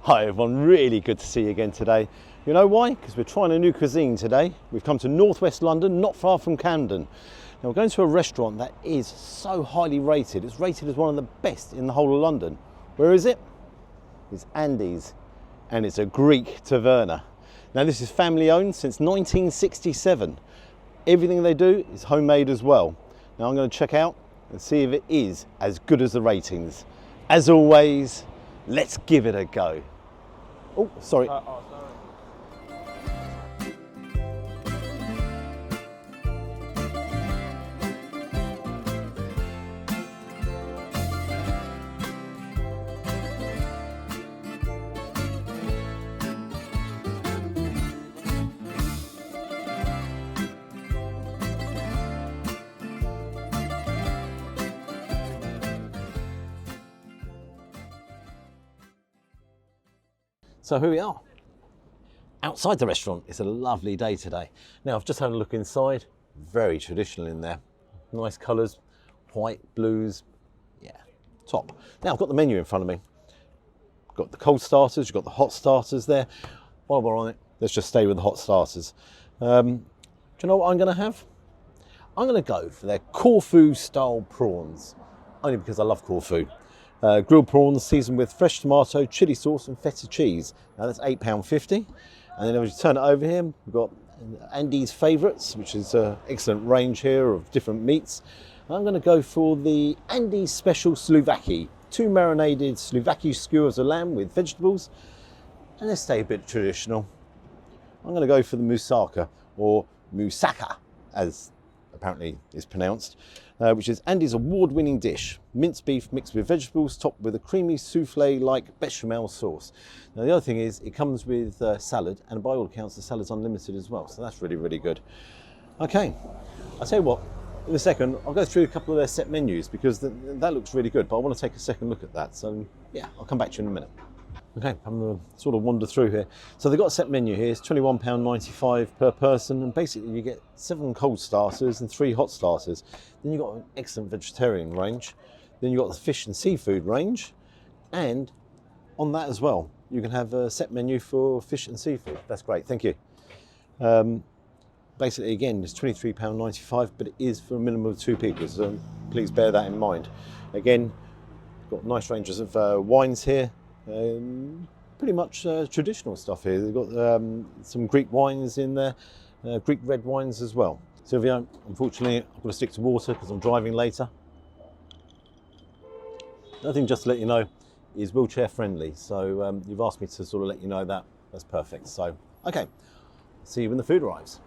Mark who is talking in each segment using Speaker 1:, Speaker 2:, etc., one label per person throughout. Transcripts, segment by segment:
Speaker 1: Hi everyone, really good to see you again today. You know why? Because we're trying a new cuisine today. We've come to northwest London, not far from Camden. Now we're going to a restaurant that is so highly rated. It's rated as one of the best in the whole of London. Where is it? It's Andy's, and it's a Greek taverna. Now this is family owned since 1967. Everything they do is homemade as well. Now I'm going to check out and see if it is as good as the ratings. As always, let's give it a go. Oh, sorry.
Speaker 2: Sorry.
Speaker 1: So here we are, outside the restaurant. It's a lovely day today. Now I've just had a look inside, very traditional in there. Nice colours, white, blues, yeah, top. Now I've got the menu in front of me. Got the cold starters, you've got the hot starters there. While we're on it, let's just stay with the hot starters. Do you know what I'm gonna have? I'm gonna go for their Corfu style prawns, only because I love Corfu. Grilled prawns seasoned with fresh tomato, chili sauce and feta cheese. Now that's £8.50. And then if you turn it over here, we've got Andy's favourites, which is an excellent range here of different meats. I'm going to go for the Andy's special souvlaki. 2 marinated souvlaki skewers of lamb with vegetables. And let's stay a bit traditional. I'm going to go for the moussaka, or moussaka, as apparently is pronounced, which is Andy's award-winning dish. Minced beef mixed with vegetables, topped with a creamy souffle-like bechamel sauce. Now the other thing is, it comes with salad, and by all accounts the salad's unlimited as well, so that's really, really good. Okay, I'll tell you what, in a second I'll go through a couple of their set menus, because that looks really good, but I want to take a second look at that, so yeah, I'll come back to you in a minute. Okay, I'm going to sort of wander through here. So they've got a set menu here. It's £21.95 per person, and basically you get 7 cold starters and 3 hot starters. Then you've got an excellent vegetarian range. Then you've got the fish and seafood range, and on that as well, you can have a set menu for fish and seafood. That's great, thank you. Basically, again, it's £23.95, but it is for a minimum of 2 people, so please bear that in mind. Again, got nice ranges of wines here. Pretty much traditional stuff here. They've got some Greek wines in there, Greek red wines as well. Silvio, unfortunately, I've got to stick to water because I'm driving later. Another thing, just to let you know, is wheelchair friendly. So you've asked me to sort of let you know that. That's perfect. So, okay, see you when the food arrives.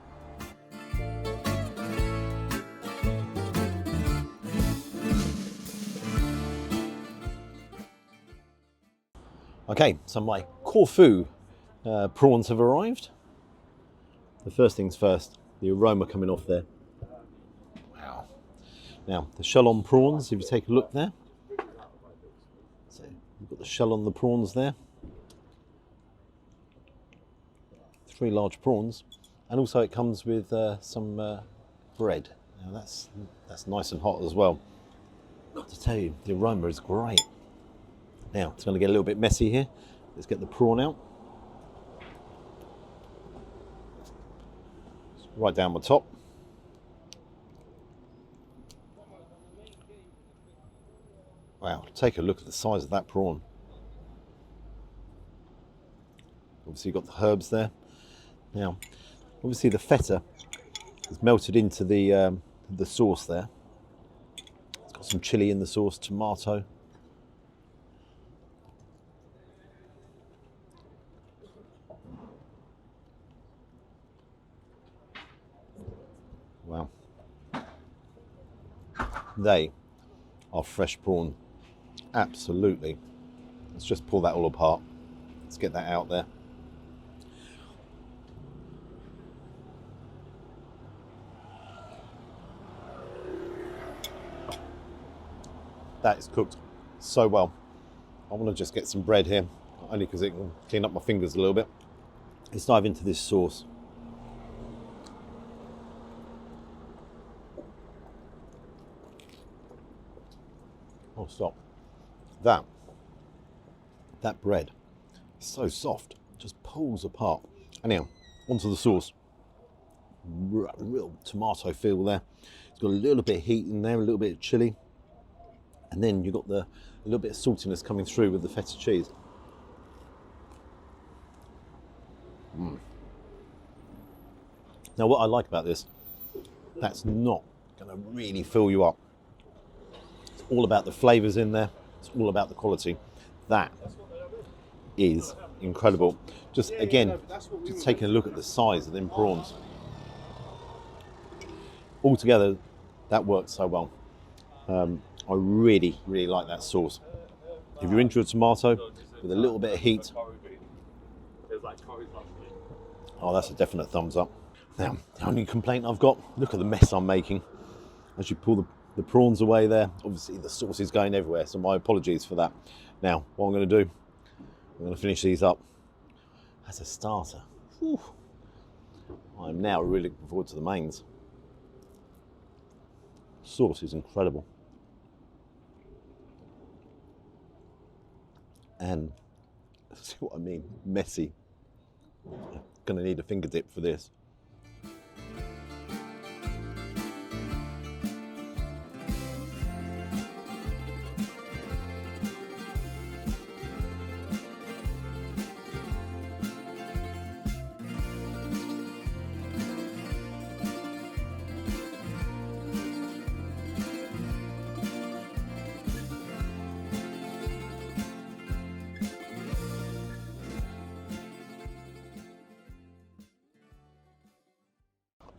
Speaker 1: Okay, so my Corfu prawns have arrived. The first things first, the aroma coming off there. Wow. Now, the shell on prawns, if you take a look there. So, you've got the shell on the prawns there. 3 large prawns. And also it comes with some bread. Now that's nice and hot as well. Got to tell you, the aroma is great. Now, it's going to get a little bit messy here. Let's get the prawn out. Right down the top. Wow, take a look at the size of that prawn. Obviously you've got the herbs there. Now, obviously the feta is melted into the sauce there. It's got some chili in the sauce, tomato. Wow, they are fresh prawn, absolutely. Let's just pull that all apart. Let's get that out there. That is cooked so well. I want to just get some bread here, only because it can clean up my fingers a little bit. Let's dive into this sauce. Oh, stop. That bread It's so soft, just pulls apart. Anyhow, onto the sauce. Real tomato feel there. It's got a little bit of heat in there, a little bit of chili, and then you've got a little bit of saltiness coming through with the feta cheese. Now, what I like about this, that's not going to really fill you up. It's all about the flavours in there. It's all about the quality. That is incredible. Just again, just taking a look at the size of them prawns. Altogether, that works so well. I really, really like that sauce. If you're into a tomato with a little bit of heat, oh, that's a definite thumbs up. Now, the only complaint I've got, look at the mess I'm making. As you pull the prawns away there, obviously the sauce is going everywhere, so my apologies for that. Now, what I'm going to do, I'm going to finish these up as a starter. Whew. I'm now really looking forward to the mains. Sauce is incredible. And, see what I mean, messy. I'm going to need a finger dip for this.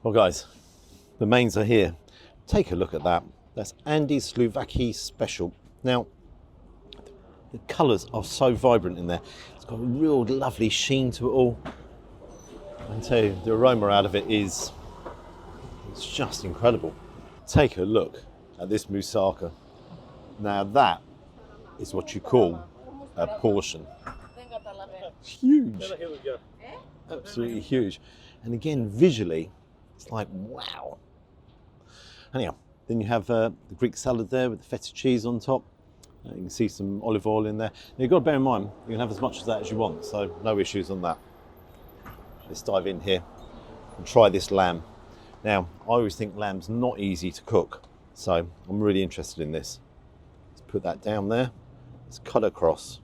Speaker 1: Well guys, the mains are here. Take a look at that. That's Andy's Souvlaki special. Now, the colours are so vibrant in there. It's got a real lovely sheen to it all. I can tell you, the aroma out of it it's just incredible. Take a look at this moussaka. Now that is what you call a portion. Huge. Absolutely huge. And again, visually, it's like, wow. Anyhow, then you have the Greek salad there with the feta cheese on top. You can see some olive oil in there. Now you've got to bear in mind, you can have as much of that as you want, so no issues on that. Let's dive in here and try this lamb. Now, I always think lamb's not easy to cook, so I'm really interested in this. Let's put that down there. Let's cut across.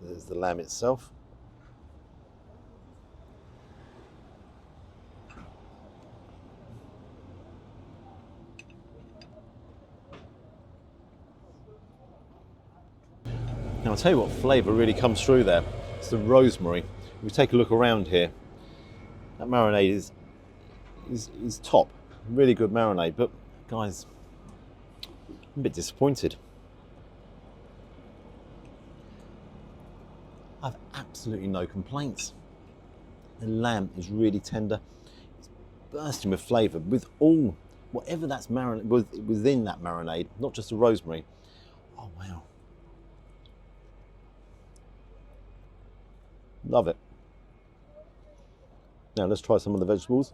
Speaker 1: There's the lamb itself. Now I'll tell you what flavour really comes through there. It's the rosemary. If we take a look around here, that marinade is top. Really good marinade, but guys, I'm a bit disappointed. I've absolutely no complaints. The lamb is really tender. It's bursting with flavour with whatever that's within that marinade, not just the rosemary. Oh wow. Love it. Now let's try some of the vegetables.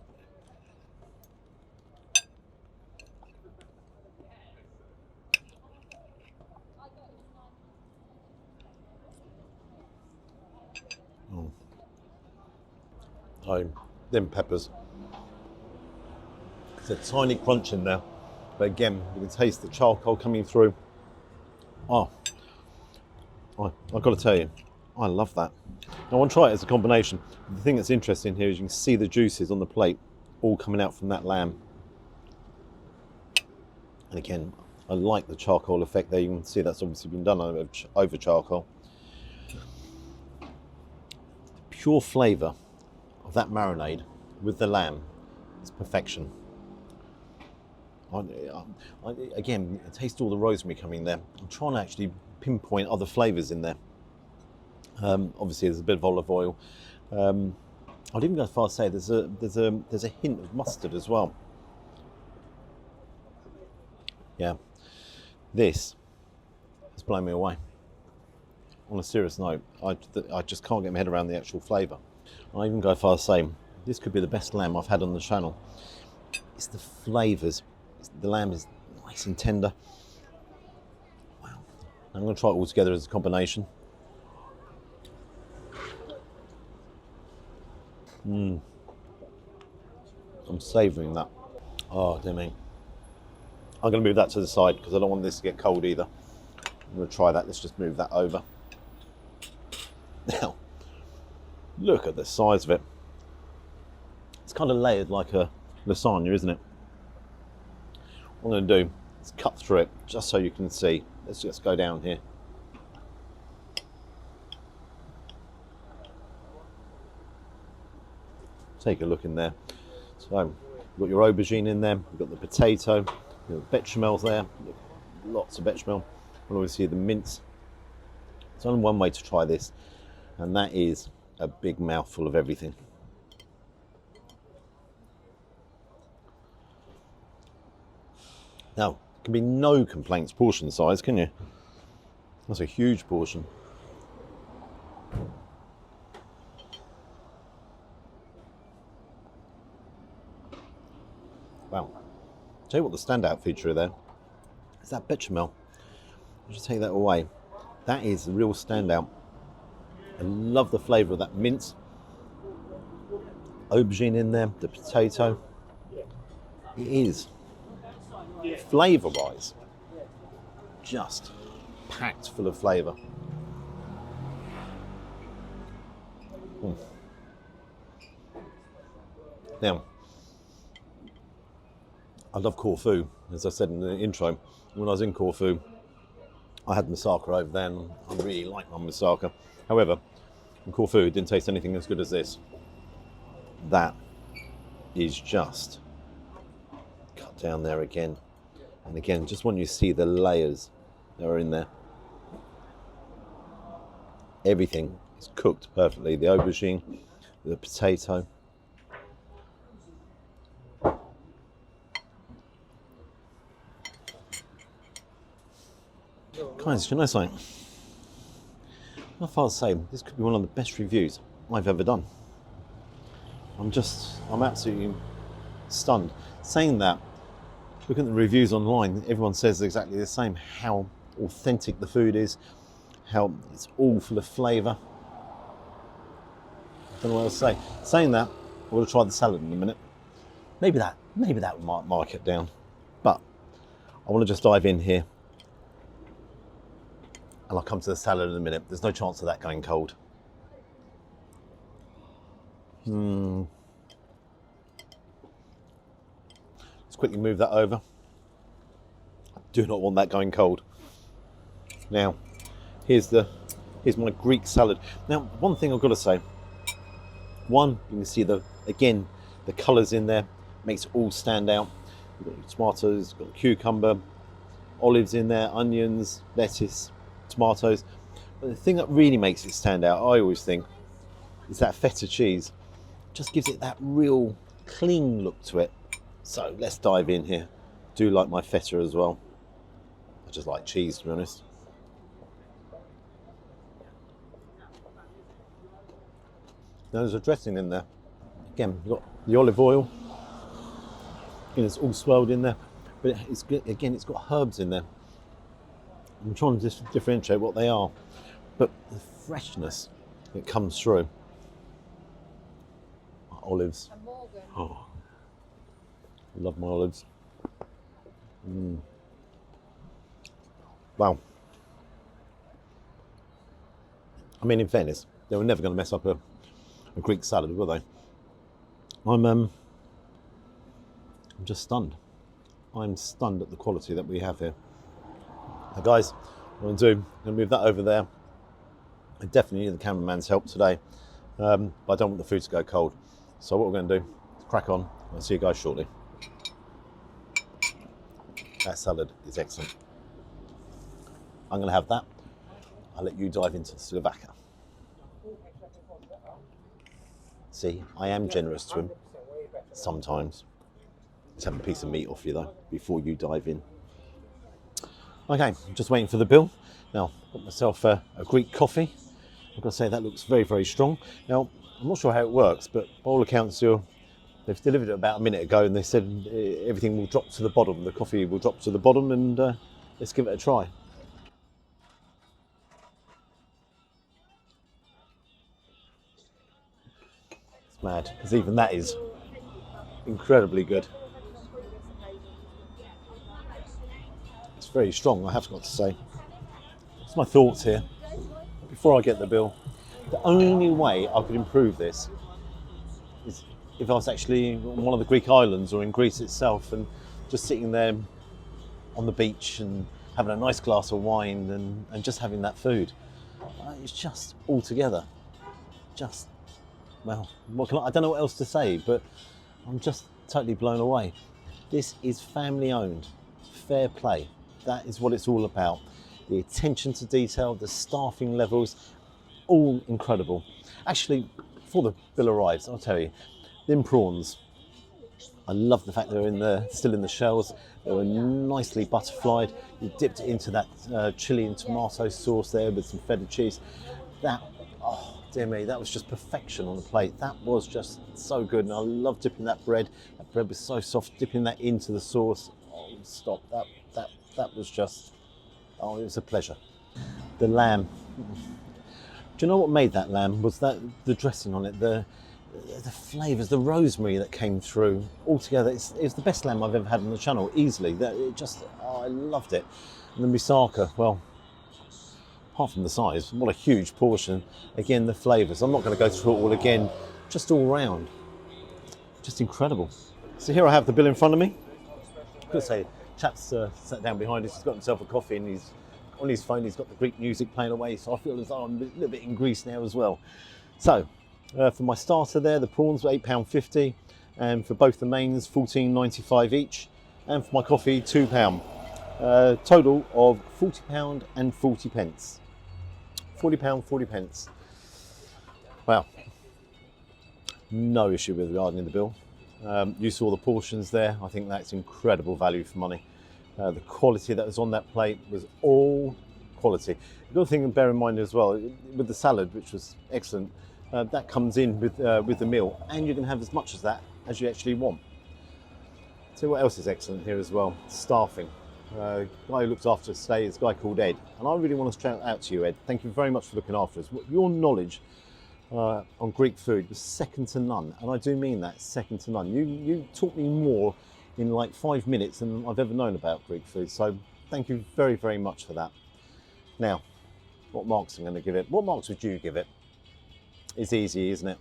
Speaker 1: Oh, them peppers. There's a tiny crunch in there, but again, you can taste the charcoal coming through. Oh, I've got to tell you, I love that. I want to try it as a combination. The thing that's interesting here is you can see the juices on the plate all coming out from that lamb. And again, I like the charcoal effect there. You can see that's obviously been done over charcoal. The pure flavour of that marinade with the lamb is perfection. Again, I taste all the rosemary coming there. I'm trying to actually pinpoint other flavours in there. Obviously, there's a bit of olive oil. I'd even go as far as say there's a hint of mustard as well. Yeah, this has blown me away. On a serious note, I just can't get my head around the actual flavour. I even go as far as saying this could be the best lamb I've had on the channel. It's the flavours. The lamb is nice and tender. Wow. I'm going to try it all together as a combination. I'm savouring that. Oh, dear me. I'm going to move that to the side because I don't want this to get cold either. I'm going to try that. Let's just move that over. Now, look at the size of it. It's kind of layered like a lasagna, isn't it? What I'm going to do is cut through it just so you can see. Let's just go down here. Take a look in there. So, you've got your aubergine in there, you've got the potato, you've got the bechamel there, lots of bechamel, and obviously the mince. There's only one way to try this, and that is a big mouthful of everything. Now, there can be no complaints portion size, can you? That's a huge portion. Wow. Tell you what the standout feature there is that bechamel. I'll just take that away. That is the real standout. I love the flavour of that mince. Aubergine in there, the potato. It is, flavour-wise, just packed full of flavour. Now, I love Corfu, as I said in the intro. When I was in Corfu, I had moussaka over there, and I really like my moussaka. However, in Corfu, it didn't taste anything as good as this. That is just cut down there again. And again, just want you to see the layers that are in there. Everything is cooked perfectly. The aubergine, the potato. Guys, you know something? I thought I'd say this could be one of the best reviews I've ever done. I'm absolutely stunned. Saying that, looking at the reviews online, everyone says exactly the same, how authentic the food is, how it's all full of flavour. I don't know what else to say. Saying that, I'm going to try the salad in a minute. Maybe that might mark it down. But I want to just dive in here. And I'll come to the salad in a minute. There's no chance of that going cold. Let's quickly move that over. I do not want that going cold. Now, here's my Greek salad. Now, one thing I've got to say. One, you can see the colours in there makes it all stand out. You've got your tomatoes, you've got cucumber, olives in there, onions, lettuce, tomatoes. But the thing that really makes it stand out, I always think, is that feta cheese. Just gives it that real clean look to it. So let's dive in here. Do like my feta as well. I just like cheese, to be honest. Now there's a dressing in there. Again, we've got the olive oil. Again, it's all swirled in there. But it's got herbs in there. I'm trying to differentiate what they are, but the freshness that comes through. Olives. Oh, I love my olives. Wow. I mean, in fairness, they were never going to mess up a Greek salad, were they? I'm just stunned. I'm stunned at the quality that we have here. Now guys, what I'm going to do, I'm going to move that over there. I definitely need the cameraman's help today, but I don't want the food to go cold. So what we're going to do is crack on. I'll see you guys shortly. That salad is excellent. I'm going to have that. I'll let you dive into the souvlaki. See, I am generous to him sometimes. Let's have a piece of meat off you though before you dive in. Okay, I'm just waiting for the bill. Now, I've got myself a Greek coffee. I've got to say that looks very, very strong. Now, I'm not sure how it works, but by all accounts, they've delivered it about a minute ago and they said everything will drop to the bottom. The coffee will drop to the bottom and let's give it a try. Mad, because even that is incredibly good. It's very strong, I have got to say. That's my thoughts here. Before I get the bill, the only way I could improve this is if I was actually on one of the Greek islands or in Greece itself and just sitting there on the beach and having a nice glass of wine and just having that food. It's just altogether, just, well, I don't know what else to say, but I'm just totally blown away. This is family owned, fair play. That is what it's all about. The attention to detail, the staffing levels, all incredible. Actually, before the bill arrives, I'll tell you, them prawns, I love the fact they're still in the shells. They were nicely butterflied. You dipped it into that chili and tomato sauce there with some feta cheese. That, oh dear me, that was just perfection on the plate. That was just so good, and I love dipping that bread. That bread was so soft. Dipping that into the sauce. Oh, stop! That was just, oh, it was a pleasure. The lamb. Do you know what made that lamb? Was that the dressing on it? The flavours, the rosemary that came through altogether. It's the best lamb I've ever had on the channel, easily. I loved it. And the moussaka, well, apart from the size, what a huge portion. Again, the flavours. I'm not going to go through it all again. Just all round, just incredible. So here I have the bill in front of me. I could say, chap's sat down behind us. He's got himself a coffee and he's on his phone. He's got the Greek music playing away. So I feel as though I'm a little bit in Greece now as well. So. For my starter there, the prawns were £8.50, and for both the mains, £14.95 each, and for my coffee, £2. Total of £40 and 40 pence. £40, 40 pence. Wow. No issue with regarding the bill. You saw the portions there. I think that's incredible value for money. The quality that was on that plate was all quality. The other thing to bear in mind as well, with the salad, which was excellent, that comes in with the meal, and you can have as much as that as you actually want. So what else is excellent here as well? Staffing. The guy who looks after us today is a guy called Ed, and I really want to shout out to you, Ed. Thank you very much for looking after us. Your knowledge on Greek food was second to none, and I do mean that, second to none. You taught me more in like 5 minutes than I've ever known about Greek food, so thank you very, very much for that. Now, what marks I'm going to give it? What marks would you give it? It's easy, isn't it?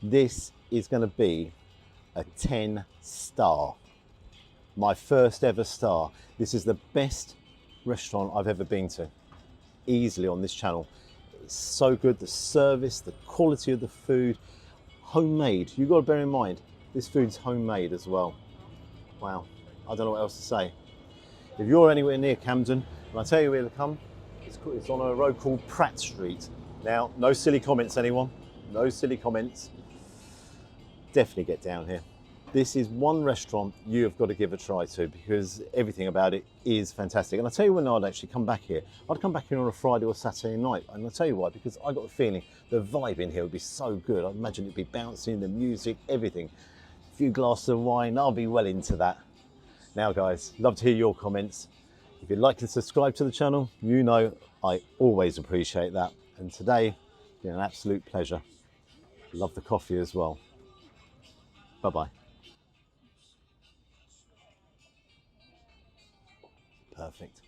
Speaker 1: This is going to be a 10 star. My first ever star. This is the best restaurant I've ever been to, easily, on this channel. It's so good, the service, the quality of the food, homemade. You've got to bear in mind, this food's homemade as well. Wow, I don't know what else to say. If you're anywhere near Camden, and I'll tell you where to come, it's on a road called Pratt Street. Now, no silly comments, anyone. No silly comments. Definitely get down here. This is one restaurant you have got to give a try to, because everything about it is fantastic. And I'll tell you when I'd actually come back here. I'd come back here on a Friday or Saturday night. And I'll tell you why, because I got a feeling the vibe in here would be so good. I'd imagine it'd be bouncing, the music, everything. A few glasses of wine, I'll be well into that. Now, guys, love to hear your comments. If you'd like to subscribe to the channel, you know I always appreciate that. And today, it's been an absolute pleasure. Love the coffee as well. Bye-bye. Perfect.